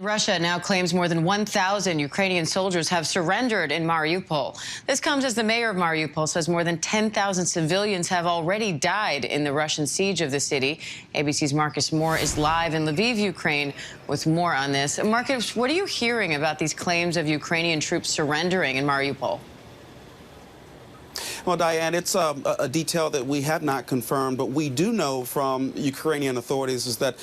Russia now claims more than 1,000 Ukrainian soldiers have surrendered in Mariupol. This comes as the mayor of Mariupol says more than 10,000 civilians have already died in the Russian siege of the city. ABC's Marcus Moore is live in Lviv, Ukraine, with more on this. Marcus, what are you hearing about these claims of Ukrainian troops surrendering in Mariupol? Well, Diane, it's a detail that we have not confirmed, but we do know from Ukrainian authorities is that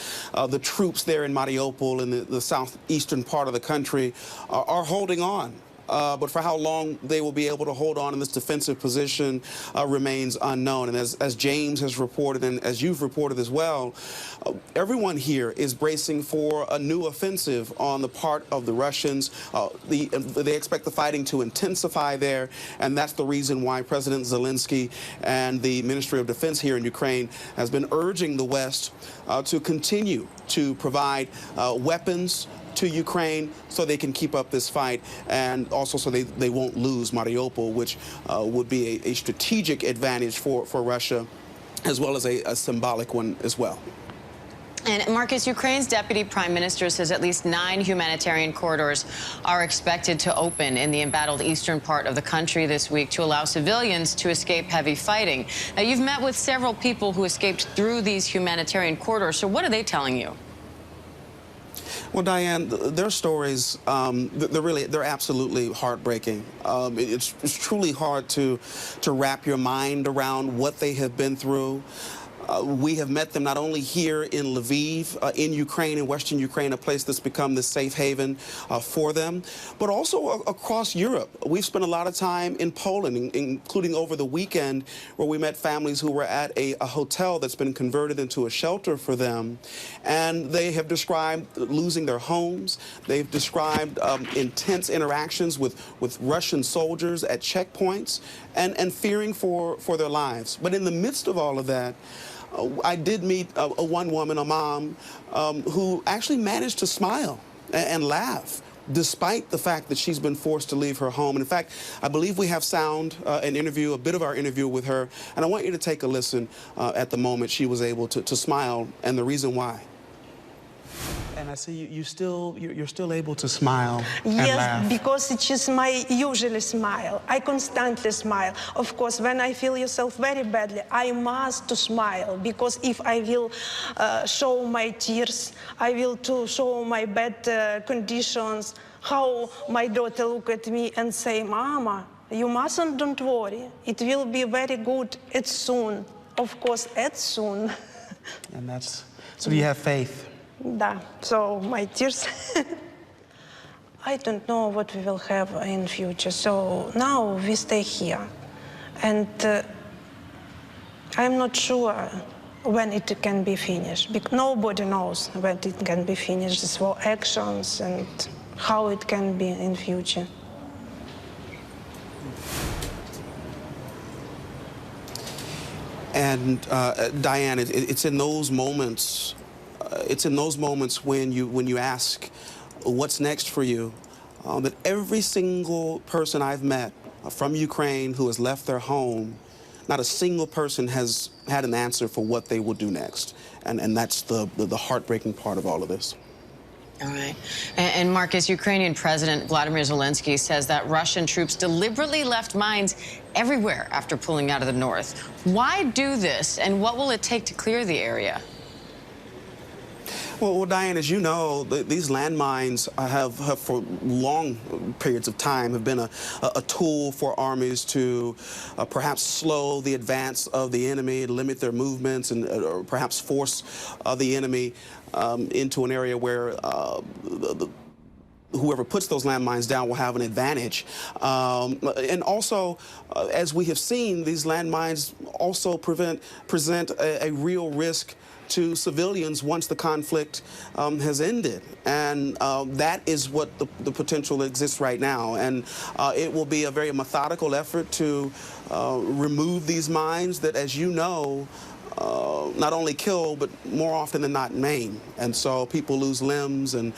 the troops there in Mariupol in the southeastern part of the country are holding on. But for how long they will be able to hold on in this defensive position remains unknown. And as James has reported, and as you've reported as well, everyone here is bracing for a new offensive on the part of the Russians. They expect the fighting to intensify there, and that's the reason why President Zelensky and the Ministry of Defense here in Ukraine has been urging the West to continue to provide weapons to Ukraine so they can keep up this fight, and also so they won't lose Mariupol, which would be a strategic advantage for Russia, as well as a symbolic one as well. And Marcus, Ukraine's deputy prime minister says at least 9 humanitarian corridors are expected to open in the embattled eastern part of the country this week to allow civilians to escape heavy fighting. Now, you've met with several people who escaped through these humanitarian corridors, so what are they telling you? Well, Diane, their stories, they're absolutely heartbreaking. It's truly hard to wrap your mind around what they have been through. We have met them not only here in Lviv, in Ukraine, in Western Ukraine, a place that's become this safe haven for them, but also across Europe. We've spent a lot of time in Poland, including over the weekend, where we met families who were at a hotel that's been converted into a shelter for them. And they have described losing their homes. They've described intense interactions with Russian soldiers at checkpoints and fearing for their lives. But in the midst of all of that, I did meet one woman, a mom, who actually managed to smile and laugh despite the fact that she's been forced to leave her home. And in fact, I believe we have sound, a bit of our interview with her. And I want you to take a listen at the moment she was able to smile and the reason why. And I see you're still able to smile and laugh. Yes, because it is my usual smile. I constantly smile. Of course, when I feel yourself very badly, I must to smile, because if I will show my tears, I will to show my bad conditions, how my daughter look at me and say, "Mama, you mustn't, don't worry. It will be very good at soon." Of course, at soon. And that's, so do you have faith? Da, so my tears. I don't know what we will have in future. So now we stay here, and I'm not sure when it can be finished. Because nobody knows when it can be finished. This war actions and how it can be in future. And Diane, it's in those moments. It's in those moments when you ask, what's next for you, that every single person I've met from Ukraine who has left their home, not a single person has had an answer for what they will do next. And that's the heartbreaking part of all of this. All right. And Marcus, Ukrainian President Vladimir Zelensky says that Russian troops deliberately left mines everywhere after pulling out of the north. Why do this, and what will it take to clear the area? Well, Diane, as you know, these landmines have for long periods of time have been a tool for armies to perhaps slow the advance of the enemy, limit their movements, and or perhaps force the enemy into an area where whoever puts those landmines down will have an advantage. And also, as we have seen, these landmines also present a real risk to civilians once the conflict has ended. And that is what the potential exists right now. And it will be a very methodical effort to remove these mines that, as you know, not only kill, but more often than not maim. And so people lose limbs and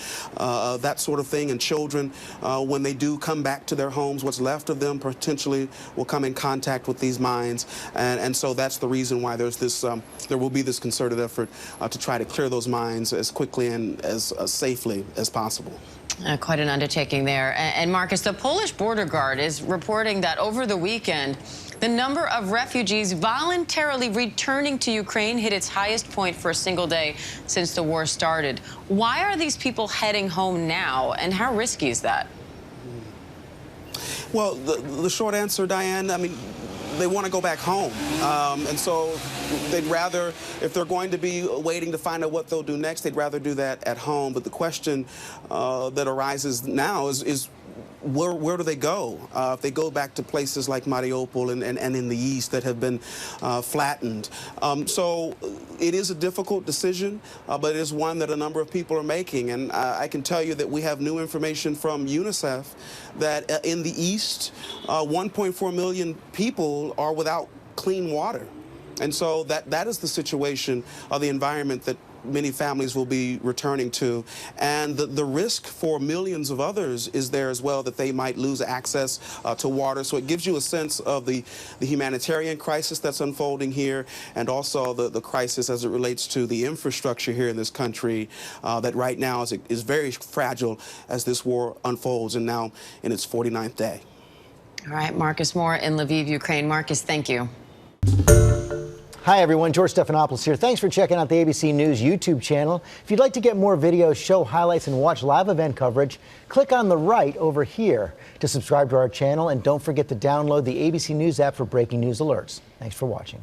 that sort of thing. And children, when they do come back to their homes, what's left of them potentially will come in contact with these mines. And so that's the reason why there's this, there will be this concerted effort to try to clear those mines as quickly and as safely as possible. Quite an undertaking there. And Marcus, the Polish border guard is reporting that over the weekend, the number of refugees voluntarily returning to Ukraine hit its highest point for a single day since the war started. Why are these people heading home now, and how risky is that? Well, the short answer, Diane, I mean, they want to go back home. And so they'd rather, if they're going to be waiting to find out what they'll do next, they'd rather do that at home. But the question that arises now is where do they go? If they go back to places like Mariupol and in the east that have been flattened. So it is a difficult decision, but it is one that a number of people are making. And I can tell you that we have new information from UNICEF that in the east, 1.4 million people are without clean water. And so that is the situation of the environment that many families will be returning to. And the risk for millions of others is there as well, that they might lose access to water. So it gives you a sense of the humanitarian crisis that's unfolding here, and also the crisis as it relates to the infrastructure here in this country that right now is very fragile as this war unfolds, and now in its 49th day. All right, Marcus Moore in Lviv, Ukraine. Marcus, thank you. Hi, everyone. George Stephanopoulos here. Thanks for checking out the ABC News YouTube channel. If you'd like to get more videos, show highlights, and watch live event coverage, click on the right over here to subscribe to our channel. And don't forget to download the ABC News app for breaking news alerts. Thanks for watching.